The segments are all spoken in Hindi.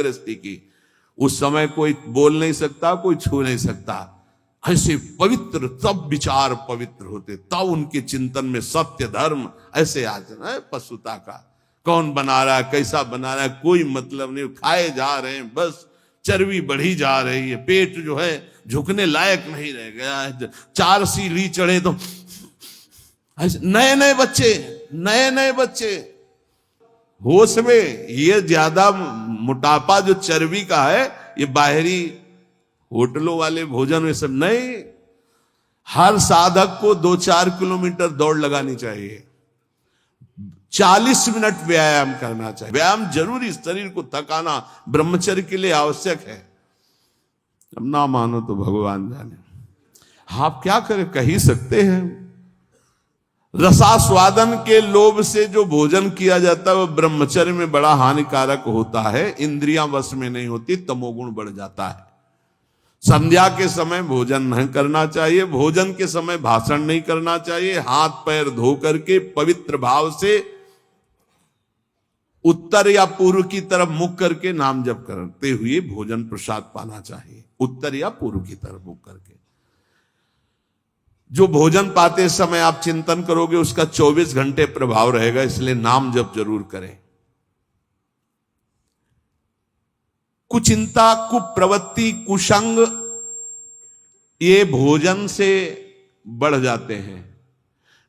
गृहस्थी की। उस समय कोई बोल नहीं सकता, कोई छू नहीं सकता। ऐसे पवित्र, तब विचार पवित्र होते, तब उनके चिंतन में सत्य धर्म ऐसे आ जाना है। पशुता का कौन बना रहा है, कैसा बना रहा है, कोई मतलब नहीं, खाए जा रहे हैं, बस चर्बी बढ़ी जा रही है, पेट जो है झुकने लायक नहीं रह गया है। 4 सीढ़ी चढ़े तो नए नए बच्चे होश में। ये ज्यादा मोटापा जो चर्बी का है, ये बाहरी होटलों वाले भोजन में सब नहीं। हर साधक को 2-4 किलोमीटर दौड़ लगानी चाहिए, 40 मिनट व्यायाम करना चाहिए। व्यायाम जरूरी, शरीर को थकाना ब्रह्मचर्य के लिए आवश्यक है। अब ना मानो तो भगवान जाने, आप क्या करें, कह ही सकते हैं। रसास्वादन के लोभ से जो भोजन किया जाता है वह ब्रह्मचर्य में बड़ा हानिकारक होता है। इंद्रियां वश में नहीं होती, तमोगुण बढ़ जाता है। संध्या के समय भोजन नहीं करना चाहिए, भोजन के समय भाषण नहीं करना चाहिए। हाथ पैर धो करके पवित्र भाव से उत्तर या पूर्व की तरफ मुख करके नाम जप करते हुए भोजन प्रसाद पाना चाहिए। उत्तर या पूर्व की तरफ मुख करके जो भोजन पाते समय आप चिंतन करोगे उसका 24 घंटे प्रभाव रहेगा, इसलिए नाम जप जरूर करें। कुचिंता, कुप्रवृत्ति, कुसंग ये भोजन से बढ़ जाते हैं।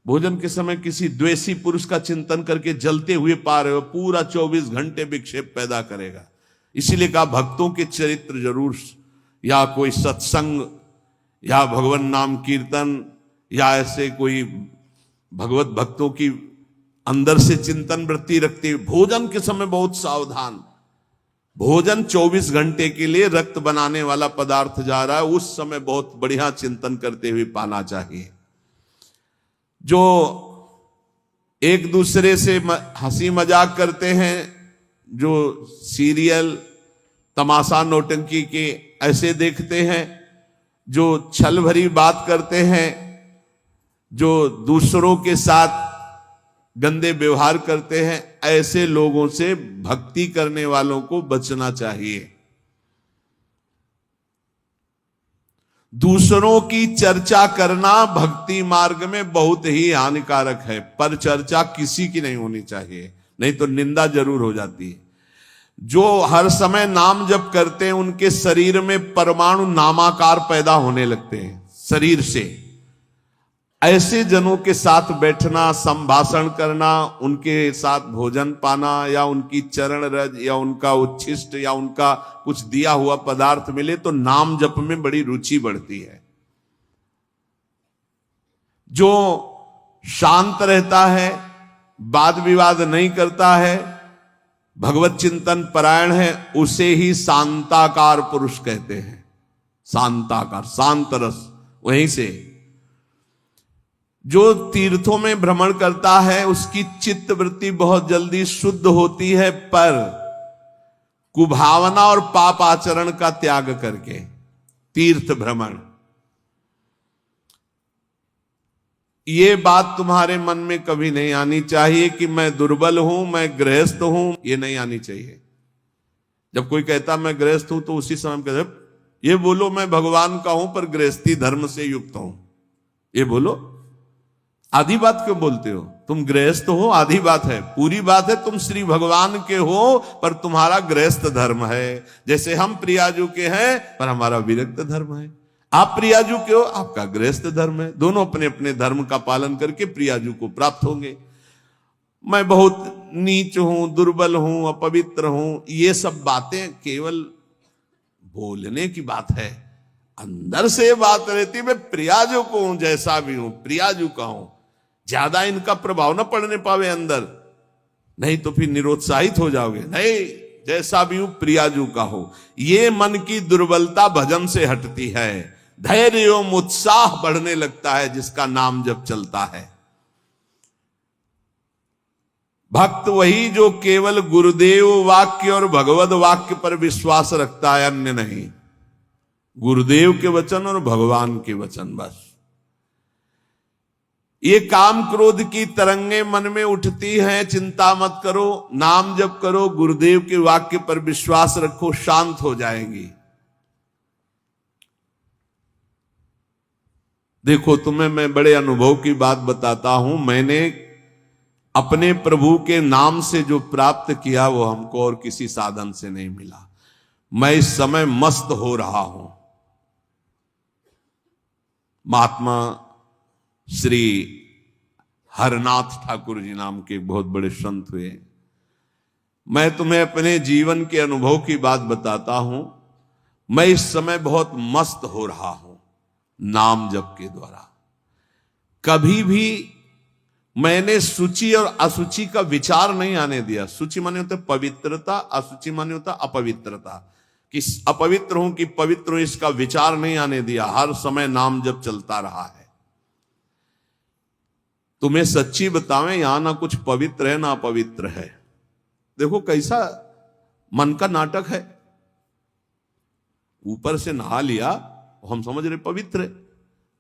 भोजन के समय किसी द्वेषी पुरुष का चिंतन करके जलते हुए पा रहे हो, पूरा 24 घंटे विक्षेप पैदा करेगा। इसीलिए कहा भक्तों के चरित्र जरूर, या कोई सत्संग या भगवान नाम कीर्तन या ऐसे कोई भगवत भक्तों की अंदर से चिंतन वृत्ति रखते हुए भोजन के समय बहुत सावधान। भोजन 24 घंटे के लिए रक्त बनाने वाला पदार्थ जा रहा है, उस समय बहुत बढ़िया चिंतन करते हुए पाना चाहिए। जो एक दूसरे से हंसी मजाक करते हैं, जो सीरियल तमाशा नौटंकी के ऐसे देखते हैं, जो छल भरी बात करते हैं, जो दूसरों के साथ गंदे व्यवहार करते हैं, ऐसे लोगों से भक्ति करने वालों को बचना चाहिए। दूसरों की चर्चा करना भक्ति मार्ग में बहुत ही हानिकारक है, पर चर्चा किसी की नहीं होनी चाहिए, नहीं तो निंदा जरूर हो जाती है। जो हर समय नाम जप करते हैं उनके शरीर में परमाणु नामाकार पैदा होने लगते हैं शरीर से। ऐसे जनों के साथ बैठना, संभाषण करना, उनके साथ भोजन पाना, या उनकी चरण रज या उनका उच्छिष्ट या उनका कुछ दिया हुआ पदार्थ मिले तो नाम जप में बड़ी रुचि बढ़ती है। जो शांत रहता है, वाद विवाद नहीं करता है, भगवत चिंतन परायण है, उसे ही शांताकार पुरुष कहते हैं। शांताकार, शांत रस। वहीं से जो तीर्थों में भ्रमण करता है उसकी चित्त वृत्ति बहुत जल्दी शुद्ध होती है, पर कुभावना और पाप आचरण का त्याग करके तीर्थ भ्रमण। ये बात तुम्हारे मन में कभी नहीं आनी चाहिए कि मैं दुर्बल हूं, मैं गृहस्थ हूं, ये नहीं आनी चाहिए। जब कोई कहता मैं गृहस्थ हूं तो उसी समय कहते ये बोलो मैं भगवान का हूं पर गृहस्थी धर्म से युक्त हूं, ये बोलो। आधी बात क्यों बोलते हो? तुम गृहस्थ हो, आधी बात है। पूरी बात है तुम श्री भगवान के हो पर तुम्हारा गृहस्थ धर्म है। जैसे हम प्रियाजू के हैं पर हमारा विरक्त धर्म है। आप प्रियाजू के हो, आपका गृहस्थ धर्म है। दोनों अपने अपने धर्म का पालन करके प्रियाजू को प्राप्त होंगे। मैं बहुत नीच हूं, दुर्बल हूं, अपवित्र हूं, ये सब बातें केवल बोलने की बात है। अंदर से ये बात रहती मैं प्रियाजू को हूं, जैसा भी हूं प्रियाजू का हूं। ज्यादा इनका प्रभाव न पड़ने पावे अंदर, नहीं तो फिर निरुत्साहित हो जाओगे। नहीं, जैसा भी हूं प्रियाजू का हो। ये मन की दुर्बलता भजन से हटती है, धैर्य एवं उत्साह बढ़ने लगता है जिसका नाम जब चलता है। भक्त वही जो केवल गुरुदेव वाक्य और भगवत वाक्य पर विश्वास रखता है, अन्य नहीं। गुरुदेव के वचन और भगवान के वचन बस। ये काम क्रोध की तरंगे मन में उठती हैं, चिंता मत करो, नाम जप करो, गुरुदेव के वाक्य पर विश्वास रखो, शांत हो जाएंगी। देखो, तुम्हें मैं बड़े अनुभव की बात बताता हूं। मैंने अपने प्रभु के नाम से जो प्राप्त किया वो हमको और किसी साधन से नहीं मिला। मैं इस समय मस्त हो रहा हूं। महात्मा श्री हरनाथ ठाकुर जी नाम के बहुत बड़े संत हुए। मैं तुम्हें अपने जीवन के अनुभव की बात बताता हूं। मैं इस समय बहुत मस्त हो रहा हूं नाम जप के द्वारा। कभी भी मैंने सूचि और असुचि का विचार नहीं आने दिया। सूचि माने होता है पवित्रता, असुचि माने होता अपवित्रता, कि अपवित्र हूं कि पवित्र हूं इसका विचार नहीं आने दिया। हर समय नाम जप चलता रहा है। तुम्हें सच्ची बतावें, यहां ना कुछ पवित्र है ना अपवित्र है। देखो कैसा मन का नाटक है। ऊपर से नहा लिया, हम समझ रहे पवित्र है,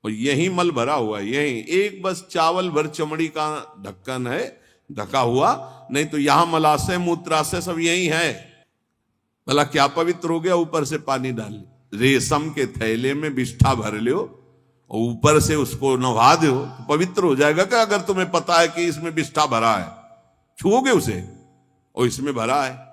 और यही मल भरा हुआ है। यही एक बस चावल भर चमड़ी का ढक्कन है ढका हुआ, नहीं तो यहां मलाशय मूत्राशय सब यही है। भला क्या पवित्र हो गया? ऊपर से पानी डाल, रेशम के थैले में बिष्ठा भर लो और ऊपर से उसको नहा दो तो पवित्र हो जाएगा क्या? अगर तुम्हें पता है कि इसमें बिष्ठा भरा है, छुओगे उसे और इसमें भरा है।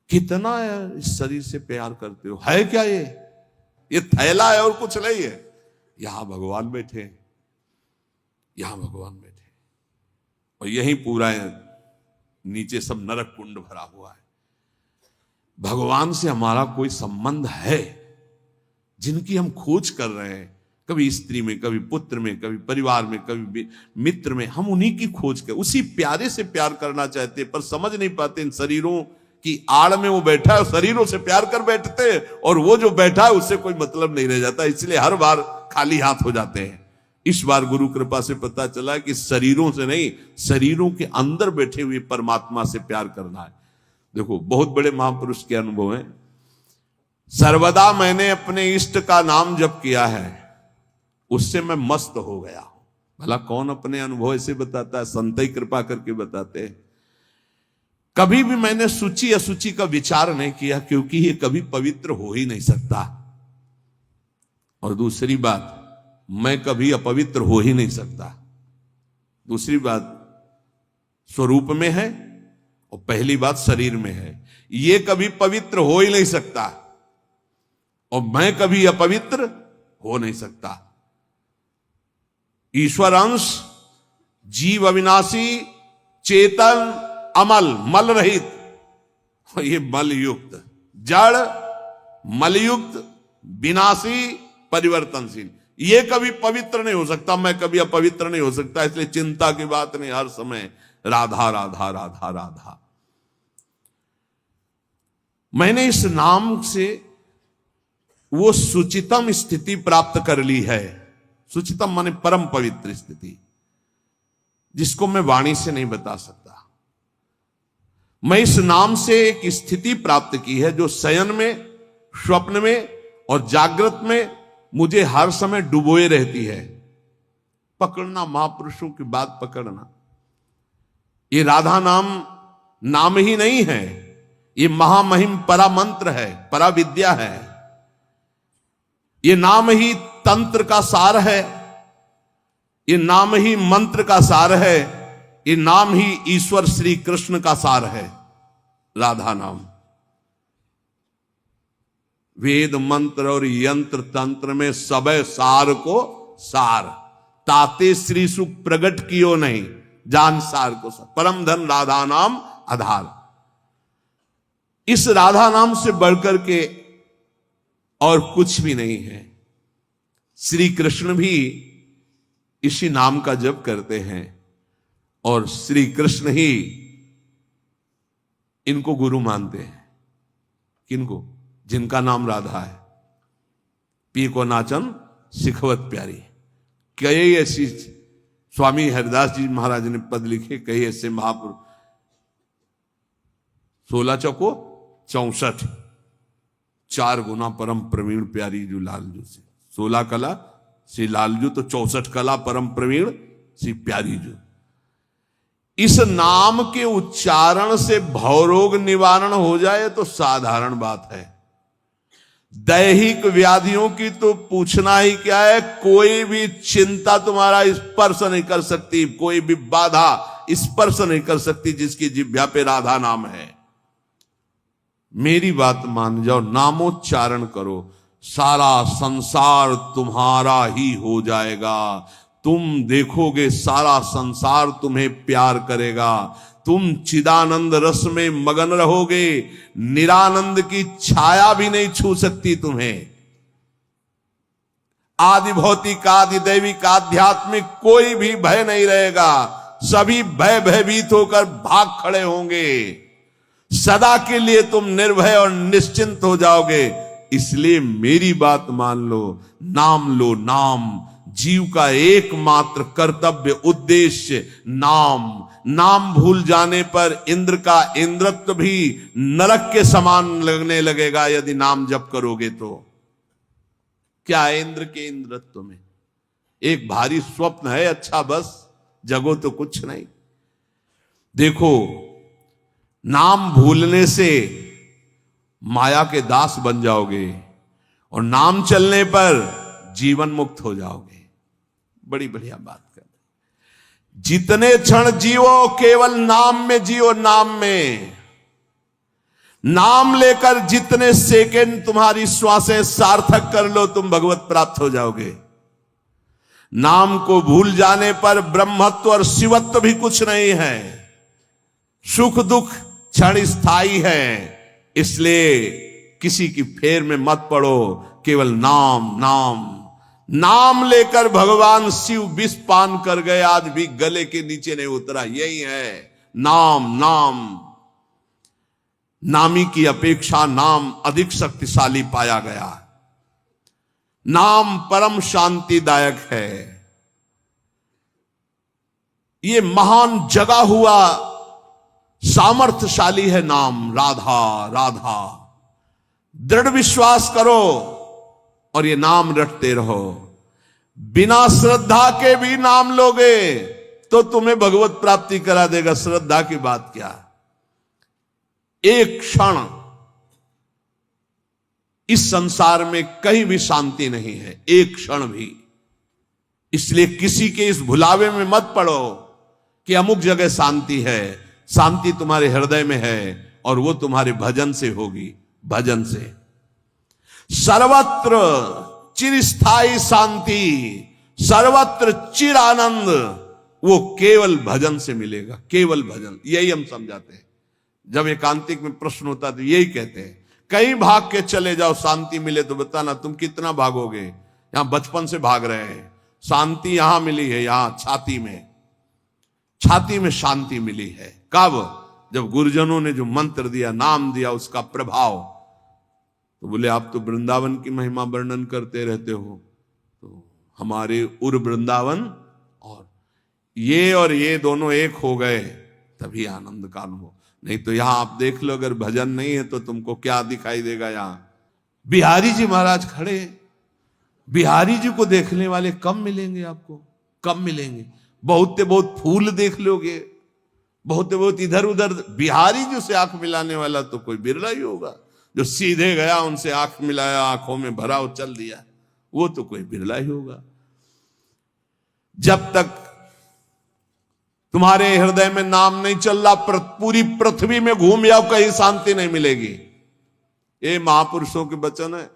कितना है इस शरीर से प्यार करते हो? है क्या ये थैला है और कुछ नहीं है। यहां भगवान बैठे, यहां भगवान बैठे, और यही पूरा है, नीचे सब नरक कुंड भरा हुआ है। भगवान से हमारा कोई संबंध है जिनकी हम खोज कर रहे हैं, कभी स्त्री में, कभी पुत्र में, कभी परिवार में, कभी मित्र में। हम उन्हीं की खोज कर, उसी प्यारे से प्यार करना चाहते, पर समझ नहीं पाते इन शरीरों की आड़ में वो बैठा है, शरीरों से प्यार कर बैठते हैं, और वो जो बैठा है उससे कोई मतलब नहीं रह जाता, इसलिए हर बार खाली हाथ हो जाते हैं। इस बार गुरु कृपा से पता चला कि शरीरों से नहीं, शरीरों के अंदर बैठे हुए परमात्मा से प्यार करना है। देखो, बहुत बड़े महापुरुष के अनुभव हैं। सर्वदा मैंने अपने इष्ट का नाम जप किया है, उससे मैं मस्त हो गया हूं। भला कौन अपने अनुभव ऐसे बताता है? संत ही कृपा करके बताते हैं। कभी भी मैंने सूची असुचि का विचार नहीं किया, क्योंकि ये कभी पवित्र हो ही नहीं सकता। और दूसरी बात, मैं कभी अपवित्र हो ही नहीं सकता। दूसरी बात स्वरूप में है, और पहली बात शरीर में है। ये कभी पवित्र हो ही नहीं सकता, और मैं कभी अपवित्र हो नहीं सकता। ईश्वर अंश, जीव अविनाशी, चेतन, अमल, मल रहित, और ये मल युक्त, जड़, मलयुक्त, विनाशी, परिवर्तनशील। ये कभी पवित्र नहीं हो सकता, मैं कभी अपवित्र नहीं हो सकता। इसलिए चिंता की बात नहीं, हर समय राधा राधा राधा राधा। मैंने इस नाम से वो सुचितम स्थिति प्राप्त कर ली है। सुचितम माने परम पवित्र स्थिति, जिसको मैं वाणी से नहीं बता सकता। मैं इस नाम से एक स्थिति प्राप्त की है जो शयन में, स्वप्न में और जागृत में मुझे हर समय डुबोए रहती है। पकड़ना, महापुरुषों की बात पकड़ना। ये राधा नाम नाम ही नहीं है, ये महामहिम परा मंत्र है, परा विद्या है। ये नाम ही तंत्र का सार है, ये नाम ही मंत्र का सार है, ये नाम ही ईश्वर श्री कृष्ण का सार है। राधा नाम वेद मंत्र और यंत्र तंत्र में सब सार को सार, ताते श्री सुख प्रगट कियो नहीं, जान सार को सार। परम धन राधा नाम आधार। इस राधा नाम से बढ़कर के और कुछ भी नहीं है। श्री कृष्ण भी इसी नाम का जप करते हैं, और श्री कृष्ण ही इनको गुरु मानते हैं। किनको? जिनका नाम राधा है। पी को नाचन सिखवत प्यारी। कई ऐसी स्वामी हरिदास जी महाराज ने पद लिखे, कई ऐसे महापुरुष। 16 चौको 64, 4 गुना परम प्रवीण प्यारी जो लाल जो से 16 कला श्री लालजू तो 64 कला परम प्रवीण श्री प्यारी जू। इस नाम के उच्चारण से भवरोग निवारण हो जाए तो साधारण बात है। दैहिक व्याधियों की तो पूछना ही क्या है। कोई भी चिंता तुम्हारा स्पर्श नहीं कर सकती, कोई भी बाधा स्पर्श नहीं कर सकती जिसकी जिह्वा पे राधा नाम है। मेरी बात मान जाओ, नामोच्चारण करो, सारा संसार तुम्हारा ही हो जाएगा। तुम देखोगे सारा संसार तुम्हें प्यार करेगा। तुम चिदानंद रस में मगन रहोगे, निरानंद की छाया भी नहीं छू सकती तुम्हें। आदि भौतिक, आदि दैविक, आध्यात्मिक कोई भी भय नहीं रहेगा। सभी भयभीत होकर भाग खड़े होंगे। सदा के लिए तुम निर्भय और निश्चिंत हो जाओगे। इसलिए मेरी बात मान लो, नाम लो। नाम जीव का एकमात्र कर्तव्य उद्देश्य नाम। नाम भूल जाने पर इंद्र का इंद्रत्व भी नरक के समान लगने लगेगा यदि नाम जप करोगे तो। क्या है इंद्र के इंद्रत्व में? एक भारी स्वप्न है, अच्छा बस, जगो तो कुछ नहीं। देखो, नाम भूलने से माया के दास बन जाओगे और नाम चलने पर जीवन मुक्त हो जाओगे। बड़ी बढ़िया बात कर। जितने क्षण जियो केवल नाम में जियो, नाम में। नाम लेकर जितने सेकंड तुम्हारी श्वासें सार्थक कर लो, तुम भगवत प्राप्त हो जाओगे। नाम को भूल जाने पर ब्रह्मत्व और शिवत्व भी कुछ नहीं है। सुख दुख क्षण स्थायी है। इसलिए किसी की फेर में मत पड़ो, केवल नाम नाम। नाम लेकर भगवान शिव विष पान कर गए, आज भी गले के नीचे नहीं उतरा। यही है नाम नाम। नामी की अपेक्षा नाम अधिक शक्तिशाली पाया गया। नाम परम शांतिदायक है। ये महान जगा हुआ सामर्थ्यशाली है नाम। राधा राधा दृढ़ विश्वास करो और ये नाम रटते रहो। बिना श्रद्धा के भी नाम लोगे तो तुम्हें भगवत प्राप्ति करा देगा। श्रद्धा की बात क्या? एक क्षण इस संसार में कहीं भी शांति नहीं है, एक क्षण भी। इसलिए किसी के इस भुलावे में मत पड़ो कि अमुक जगह शांति है। शांति तुम्हारे हृदय में है और वो तुम्हारे भजन से होगी। भजन से सर्वत्र चिरस्थायी शांति, सर्वत्र चिर आनंद, वो केवल भजन से मिलेगा। केवल भजन, यही हम समझाते हैं। जब एकांतिक में प्रश्न होता तो यही कहते हैं, कहीं भाग के चले जाओ शांति मिले तो बताना। तुम कितना भागोगे? यहां बचपन से भाग रहे हैं। शांति यहां मिली है, यहां छाती में। छाती में शांति मिली है। कब? जब गुरुजनों ने जो मंत्र दिया, नाम दिया, उसका प्रभाव। तो बोले आप तो वृंदावन की महिमा वर्णन करते रहते हो, तो हमारे उर वृंदावन और ये दोनों एक हो गए तभी आनंद का अनुभव। नहीं तो यहां आप देख लो, अगर भजन नहीं है तो तुमको क्या दिखाई देगा? यहां बिहारी जी महाराज खड़े। बिहारी जी को देखने वाले कम मिलेंगे आपको, कम मिलेंगे। बहुत बहुत फूल देख लोगे, बहुत इधर उधर। बिहारी जी से आंख मिलाने वाला तो कोई बिरला ही होगा। जो सीधे गया, उनसे आंख मिलाया, आंखों में भरा और चल दिया, वो तो कोई बिरला ही होगा। जब तक तुम्हारे हृदय में नाम नहीं चल रहा, पूरी पृथ्वी में घूम जाओ, कहीं शांति नहीं मिलेगी। ये महापुरुषों के वचन है।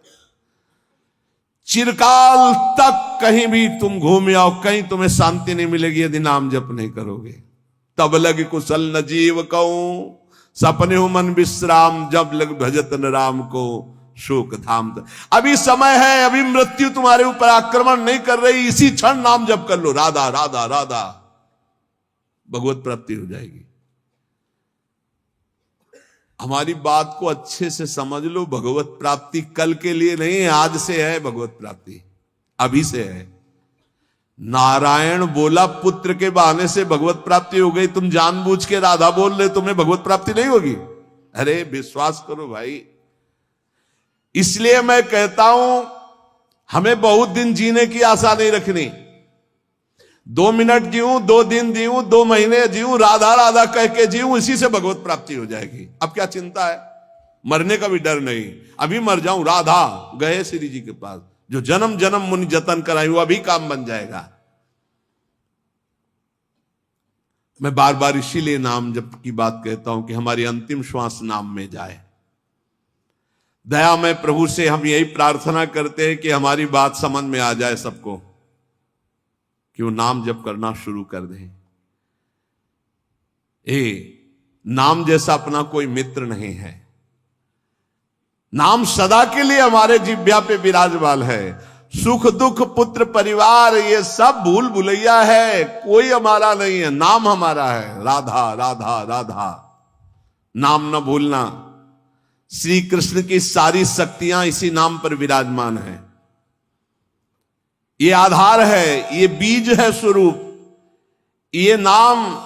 चिरकाल तक कहीं भी तुम घूम जाओ, कहीं तुम्हें शांति नहीं मिलेगी यदि नाम जप नहीं करोगे। तब लग कुशल न जीव कहूं, सपने हो मन विश्राम, जब लग भजत न राम को शोक धाम। अभी समय है, अभी मृत्यु तुम्हारे ऊपर आक्रमण नहीं कर रही। इसी क्षण नाम जप कर लो, राधा राधा राधा, भगवत प्राप्ति हो जाएगी। हमारी बात को अच्छे से समझ लो। भगवत प्राप्ति कल के लिए नहीं, आज से है भगवत प्राप्ति, अभी से है। नारायण बोला पुत्र के बहाने से भगवत प्राप्ति हो गई। तुम जानबूझ के राधा बोल रहे, तुम्हें भगवत प्राप्ति नहीं होगी? अरे विश्वास करो भाई। इसलिए मैं कहता हूं, हमें बहुत दिन जीने की आशा नहीं रखनी। 2 मिनट जीऊं, 2 दिन जीऊं, 2 महीने जीऊं, राधा राधा कह के जीऊं, इसी से भगवत प्राप्ति हो जाएगी। अब क्या चिंता है? मरने का भी डर नहीं। अभी मर जाऊं, राधा गए श्री जी के पास, जो जन्म जन्म मुनि जतन कराई वो अभी काम बन जाएगा। मैं बार बार इसीलिए नाम जप की बात कहता हूं कि हमारी अंतिम श्वास नाम में जाए। दया में प्रभु से हम यही प्रार्थना करते हैं कि हमारी बात समझ में आ जाए सबको, कि वो नाम जप करना शुरू कर दें। नाम जैसा अपना कोई मित्र नहीं है। नाम सदा के लिए हमारे जिह्वा पे विराजमान है। सुख दुख पुत्र परिवार ये सब भूल भुलैया है, कोई हमारा नहीं है, नाम हमारा है। राधा राधा राधा, नाम न भूलना। श्री कृष्ण की सारी शक्तियां इसी नाम पर विराजमान है। ये आधार है, ये बीज है स्वरूप। ये नाम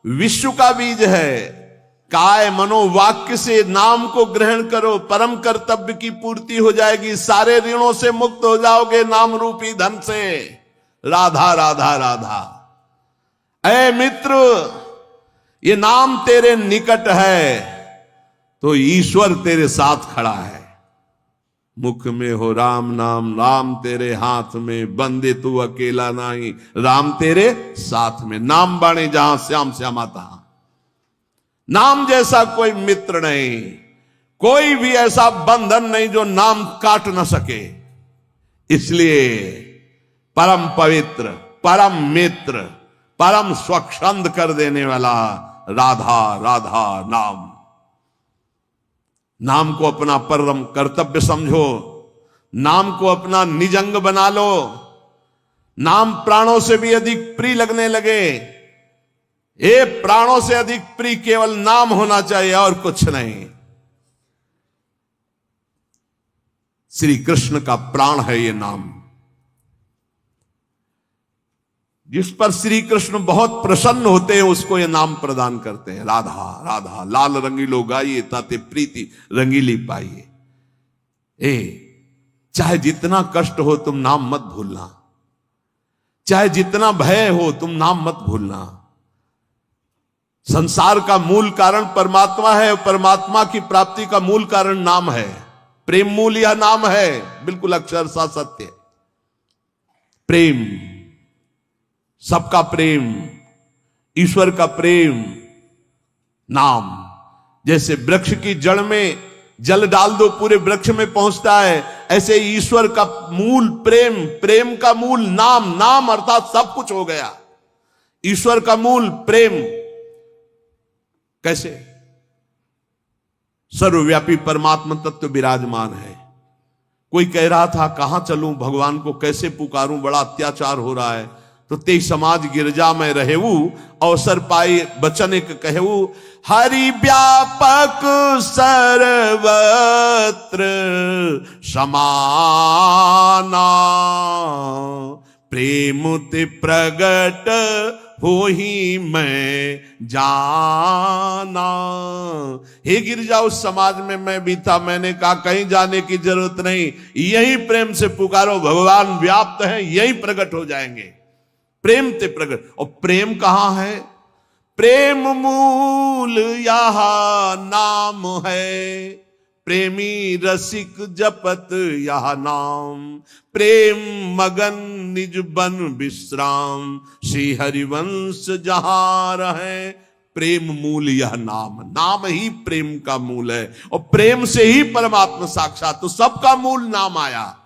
विश्व का बीज है। काय मनोवाक्य से नाम को ग्रहण करो, परम कर्तव्य की पूर्ति हो जाएगी। सारे ऋणों से मुक्त हो जाओगे नाम रूपी धन से। राधा राधा राधा। ऐ मित्र, ये नाम तेरे निकट है तो ईश्वर तेरे साथ खड़ा है। मुख में हो राम नाम, राम तेरे हाथ में, बंदे तू अकेला नहीं, राम तेरे साथ में। नाम बाणे जहां श्याम श्यामा तहां। नाम जैसा कोई मित्र नहीं, कोई भी ऐसा बंधन नहीं जो नाम काट न सके। इसलिए परम पवित्र, परम मित्र, परम स्वच्छंद कर देने वाला राधा राधा नाम। नाम को अपना परम कर्तव्य समझो, नाम को अपना निजंग बना लो। नाम प्राणों से भी अधिक प्रिय लगने लगे। ये प्राणों से अधिक प्रिय केवल नाम होना चाहिए और कुछ नहीं। श्री कृष्ण का प्राण है ये नाम। जिस पर श्री कृष्ण बहुत प्रसन्न होते हैं उसको ये नाम प्रदान करते हैं। राधा राधा लाल रंगीलो गाइए, ताते प्रीति रंगीली पाइए। चाहे जितना कष्ट हो तुम नाम मत भूलना, चाहे जितना भय हो तुम नाम मत भूलना। संसार का मूल कारण परमात्मा है, परमात्मा की प्राप्ति का मूल कारण नाम है। प्रेम मूल यह नाम है, बिल्कुल अक्षरशः सत्य। प्रेम, सबका प्रेम, ईश्वर का प्रेम, नाम। जैसे वृक्ष की जड़ में जल डाल दो पूरे वृक्ष में पहुंचता है, ऐसे ईश्वर का मूल प्रेम, प्रेम का मूल नाम। नाम अर्थात सब कुछ हो गया। ईश्वर का मूल प्रेम। कैसे? सर्वव्यापी परमात्मा तत्व विराजमान है। कोई कह रहा था कहां चलूं, भगवान को कैसे पुकारूं, बड़ा अत्याचार हो रहा है। तो ते समाज गिरजा में रहेऊ, अवसर पाई बचन एक कहू। हरि व्यापक सर्वत्र समाना, प्रेम ते प्रगट हो ही मैं जाना। हे गिरजा, उस समाज में मैं भी था, मैंने कहा कहीं जाने की जरूरत नहीं, यही प्रेम से पुकारो, भगवान व्याप्त है, यही प्रकट हो जाएंगे। प्रेम ते प्रगट। और प्रेम कहां है? प्रेम मूल यह नाम है, प्रेमी रसिक जपत यह नाम। प्रेम मगन निज बन विश्राम, श्री हरिवंश जहां रहे। प्रेम मूल यह नाम, नाम ही प्रेम का मूल है। और प्रेम से ही परमात्मा साक्षात, तो सबका मूल नाम आया।